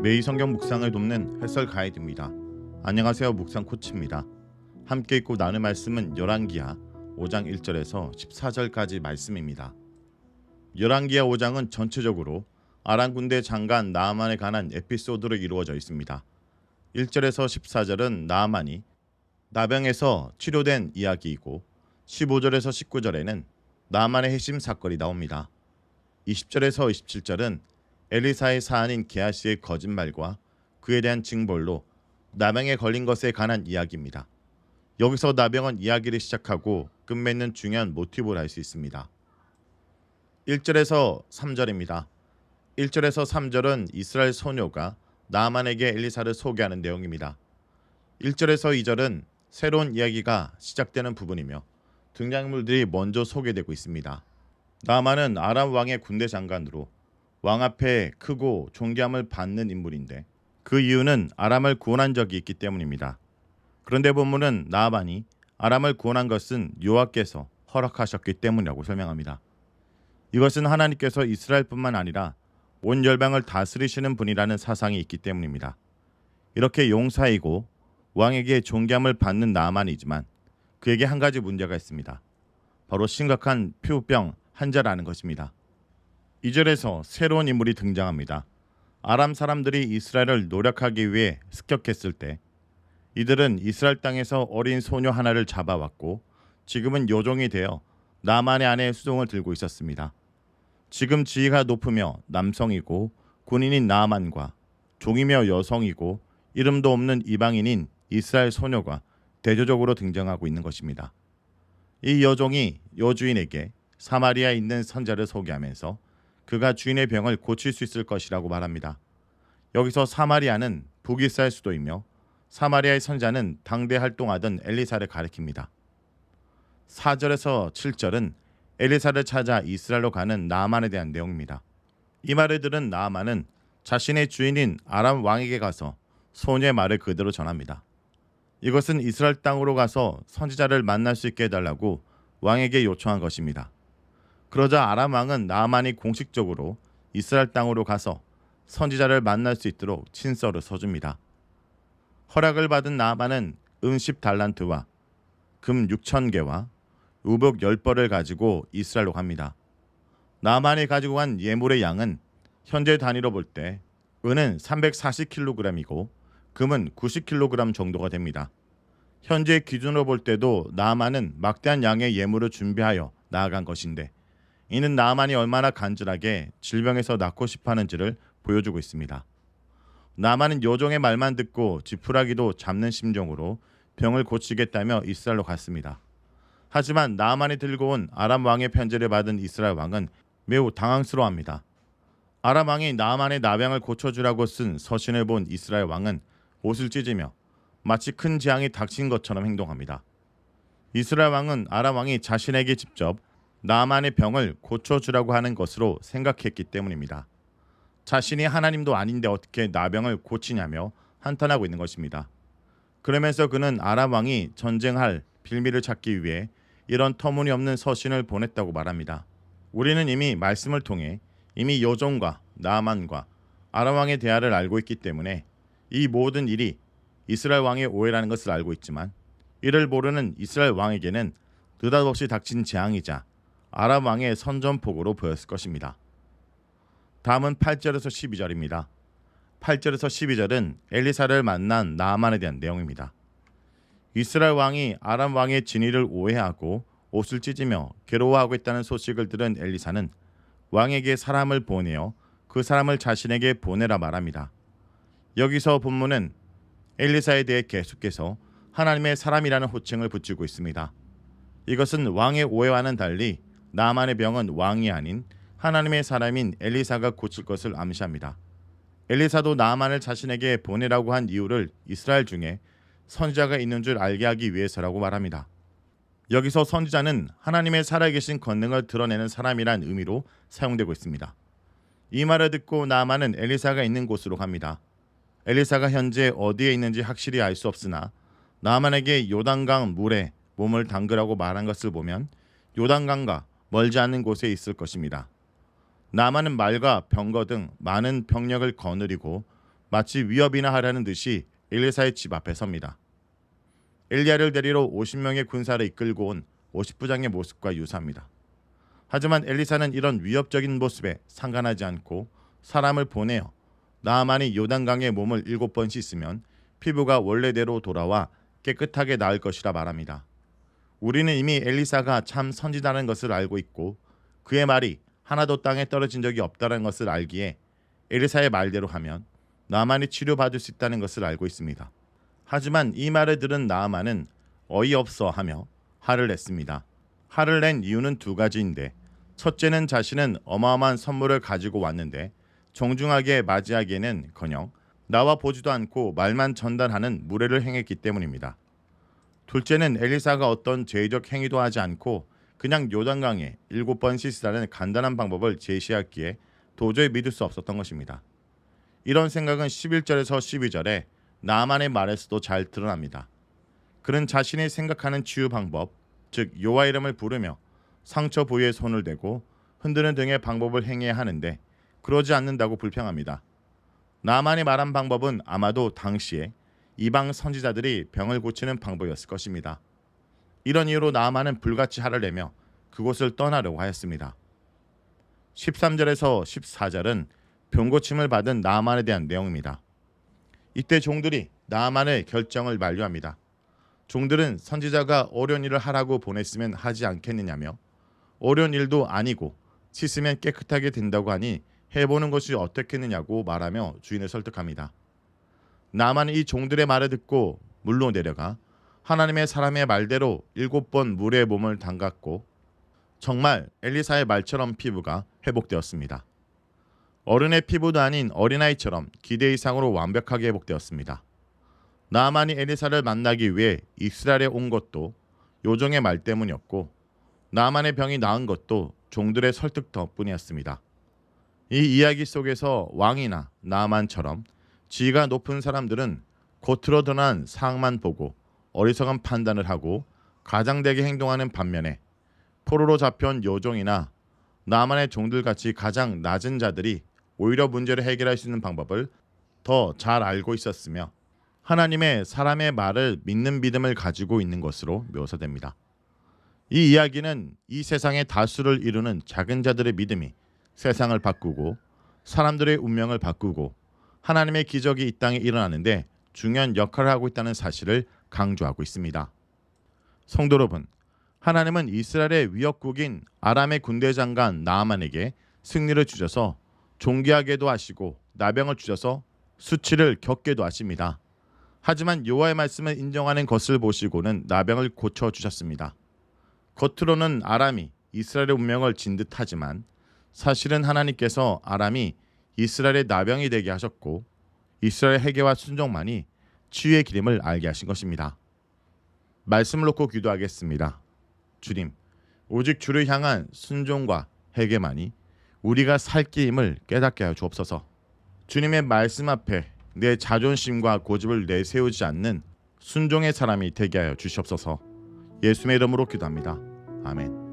매일 성경 묵상을 돕는 해설 가이드입니다. 안녕하세요. 묵상 코치입니다. 함께 읽고 나눌 말씀은 열왕기하 5장 1절에서 14절까지 말씀입니다. 열왕기하 5장은 전체적으로 아람 군대 장관 나아만에 관한 에피소드로 이루어져 있습니다. 1절에서 14절은 나아만이 나병에서 치료된 이야기이고 15절에서 19절에는 나아만의 핵심 사건이 나옵니다. 20절에서 27절은 엘리사의 사안인 게하시의 거짓말과 그에 대한 징벌로 나병에 걸린 것에 관한 이야기입니다. 여기서 나병은 이야기를 시작하고 끝맺는 중요한 모티브를 알 수 있습니다. 1절에서 3절입니다. 1절에서 3절은 이스라엘 소녀가 나아만에게 엘리사를 소개하는 내용입니다. 1절에서 2절은 새로운 이야기가 시작되는 부분이며 등장인물들이 먼저 소개되고 있습니다. 나아만은 아람 왕의 군대 장관으로 왕 앞에 크고 존귀함을 받는 인물인데 그 이유는 아람을 구원한 적이 있기 때문입니다. 그런데 본문은 나아만이 아람을 구원한 것은 여호와께서 허락하셨기 때문이라고 설명합니다. 이것은 하나님께서 이스라엘뿐만 아니라 온 열방을 다스리시는 분이라는 사상이 있기 때문입니다. 이렇게 용사이고 왕에게 존귀함을 받는 나아만이지만 그에게 한 가지 문제가 있습니다. 바로 심각한 피부병 환자라는 것입니다. 2절에서 새로운 인물이 등장합니다. 아람 사람들이 이스라엘을 노력하기 위해 습격했을 때 이들은 이스라엘 땅에서 어린 소녀 하나를 잡아왔고 지금은 요종이 되어 나아만의 아내의 수종을 들고 있었습니다. 지금 지위가 높으며 남성이고 군인인 나아만과 종이며 여성이고 이름도 없는 이방인인 이스라엘 소녀가 대조적으로 등장하고 있는 것입니다. 이 여종이 여주인에게 사마리아에 있는 선자를 소개하면서 그가 주인의 병을 고칠 수 있을 것이라고 말합니다. 여기서 사마리아는 북이스라엘 수도이며 사마리아의 선자는 당대 활동하던 엘리사를 가리킵니다. 4절에서 7절은 엘리사를 찾아 이스라엘로 가는 나아만에 대한 내용입니다. 이 말을 들은 나아만은 자신의 주인인 아람 왕에게 가서 소녀의 말을 그대로 전합니다. 이것은 이스라엘 땅으로 가서 선지자를 만날 수 있게 해달라고 왕에게 요청한 것입니다. 그러자 아람 왕은 나아만이 공식적으로 이스라엘 땅으로 가서 선지자를 만날 수 있도록 친서를 써줍니다. 허락을 받은 나아만은 은 10달란트와 금 6,000개와 의복 10벌을 가지고 이스라엘로 갑니다. 나아만이 가지고 간 예물의 양은 현재 단위로 볼 때 은은 340kg이고 금은 90kg 정도가 됩니다. 현재 기준으로 볼 때도 나아만은 막대한 양의 예물을 준비하여 나아간 것인데 이는 나아만이 얼마나 간절하게 질병에서 낫고 싶어하는지를 보여주고 있습니다. 나아만은 여종의 말만 듣고 지푸라기도 잡는 심정으로 병을 고치겠다며 이스라엘로 갔습니다. 하지만 나아만이 들고 온 아람 왕의 편지를 받은 이스라엘 왕은 매우 당황스러워합니다. 아람 왕이 나아만의 나병을 고쳐주라고 쓴 서신을 본 이스라엘 왕은 옷을 찢으며 마치 큰 재앙이 닥친 것처럼 행동합니다. 이스라엘 왕은 아람 왕이 자신에게 직접 나아만의 병을 고쳐주라고 하는 것으로 생각했기 때문입니다. 자신이 하나님도 아닌데 어떻게 나병을 고치냐며 한탄하고 있는 것입니다. 그러면서 그는 아람 왕이 전쟁할 빌미를 찾기 위해 이런 터무니없는 서신을 보냈다고 말합니다. 우리는 이미 말씀을 통해 이미 여종과 나아만과 아람 왕의 대화를 알고 있기 때문에 이 모든 일이 이스라엘 왕의 오해라는 것을 알고 있지만 이를 모르는 이스라엘 왕에게는 느닷없이 닥친 재앙이자 아람 왕의 선전포고로 보였을 것입니다. 다음은 8절에서 12절입니다. 8절에서 12절은 엘리사를 만난 나아만에 대한 내용입니다. 이스라엘 왕이 아람 왕의 진위를 오해하고 옷을 찢으며 괴로워하고 있다는 소식을 들은 엘리사는 왕에게 사람을 보내어 그 사람을 자신에게 보내라 말합니다. 여기서 본문은 엘리사에 대해 계속해서 하나님의 사람이라는 호칭을 붙이고 있습니다. 이것은 왕의 오해와는 달리 나아만의 병은 왕이 아닌 하나님의 사람인 엘리사가 고칠 것을 암시합니다. 엘리사도 나아만을 자신에게 보내라고 한 이유를 이스라엘 중에 선지자가 있는 줄 알게 하기 위해서라고 말합니다. 여기서 선지자는 하나님의 살아계신 권능을 드러내는 사람이란 의미로 사용되고 있습니다. 이 말을 듣고 나아만은 엘리사가 있는 곳으로 갑니다. 엘리사가 현재 어디에 있는지 확실히 알 수 없으나 나아만에게 요단강 물에 몸을 담그라고 말한 것을 보면 요단강과 멀지 않은 곳에 있을 것입니다. 나아만은 말과 병거 등 많은 병력을 거느리고 마치 위협이나 하라는 듯이 엘리사의 집 앞에 섭니다. 엘리야를 데리러 50명의 군사를 이끌고 온 50부장의 모습과 유사합니다. 하지만 엘리사는 이런 위협적인 모습에 상관하지 않고 사람을 보내어 나아만이 요단강에 몸을 7번 씻으면 피부가 원래대로 돌아와 깨끗하게 나을 것이라 말합니다. 우리는 이미 엘리사가 참 선지자라는 것을 알고 있고 그의 말이 하나도 땅에 떨어진 적이 없다는 것을 알기에 엘리사의 말대로 하면 나아만이 치료받을 수 있다는 것을 알고 있습니다. 하지만 이 말을 들은 나아만은 어이없어 하며 화를 냈습니다. 화를 낸 이유는 두 가지인데 첫째는 자신은 어마어마한 선물을 가지고 왔는데 정중하게 맞이하기에는커녕 나와 보지도 않고 말만 전달하는 무례를 행했기 때문입니다. 둘째는 엘리사가 어떤 죄의적 행위도 하지 않고 그냥 요단강에 7번 씻으라는 간단한 방법을 제시했기에 도저히 믿을 수 없었던 것입니다. 이런 생각은 11절에서 12절에 나아만의 말에서도 잘 드러납니다. 그는 자신이 생각하는 치유 방법, 즉 여호와 이름을 부르며 상처 부위에 손을 대고 흔드는 등의 방법을 행해야 하는데 그러지 않는다고 불평합니다. 나아만이 말한 방법은 아마도 당시에 이방 선지자들이 병을 고치는 방법이었을 것입니다. 이런 이유로 나아만은 불같이 화를 내며 그곳을 떠나려고 하였습니다. 13절에서 14절은 병고침을 받은 나아만에 대한 내용입니다. 이때 종들이 나아만의 결정을 만류합니다. 종들은 선지자가 어려운 일을 하라고 보냈으면 하지 않겠느냐며 어려운 일도 아니고 씻으면 깨끗하게 된다고 하니 해보는 것이 어떻겠느냐고 말하며 주인을 설득합니다. 나아만은 이 종들의 말을 듣고 물로 내려가 하나님의 사람의 말대로 7번 물에 몸을 담갔고 정말 엘리사의 말처럼 피부가 회복되었습니다. 어른의 피부도 아닌 어린아이처럼 기대 이상으로 완벽하게 회복되었습니다. 나아만이 엘리사를 만나기 위해 이스라엘에 온 것도 요종의 말 때문이었고 나아만의 병이 나은 것도 종들의 설득 덕분이었습니다. 이 이야기 속에서 왕이나 나아만처럼 지위가 높은 사람들은 겉으로 드러난 상황만 보고 어리석은 판단을 하고 가장되게 행동하는 반면에 포로로 잡혀온 요종이나 나아만의 종들같이 가장 낮은 자들이 오히려 문제를 해결할 수 있는 방법을 더 잘 알고 있었으며 하나님의 사람의 말을 믿는 믿음을 가지고 있는 것으로 묘사됩니다. 이 이야기는 이 세상의 다수를 이루는 작은 자들의 믿음이 세상을 바꾸고 사람들의 운명을 바꾸고 하나님의 기적이 이 땅에 일어나는데 중요한 역할을 하고 있다는 사실을 강조하고 있습니다. 성도 여러분, 하나님은 이스라엘의 위협국인 아람의 군대 장관 나아만에게 승리를 주셔서 존귀하게도 하시고 나병을 주셔서 수치를 겪게도 하십니다. 하지만 여호와의 말씀을 인정하는 것을 보시고는 나병을 고쳐주셨습니다. 겉으로는 아람이 이스라엘의 운명을 진 듯하지만 사실은 하나님께서 아람이 이스라엘의 나병이 되게 하셨고 이스라엘의 회개와 순종만이 치유의 기름을 알게 하신 것입니다. 말씀을 놓고 기도하겠습니다. 주님, 오직 주를 향한 순종과 회개만이 우리가 살 길임을 깨닫게 하여 주옵소서. 주님의 말씀 앞에 내 자존심과 고집을 내세우지 않는 순종의 사람이 되게 하여 주시옵소서. 예수의 이름으로 기도합니다. 아멘.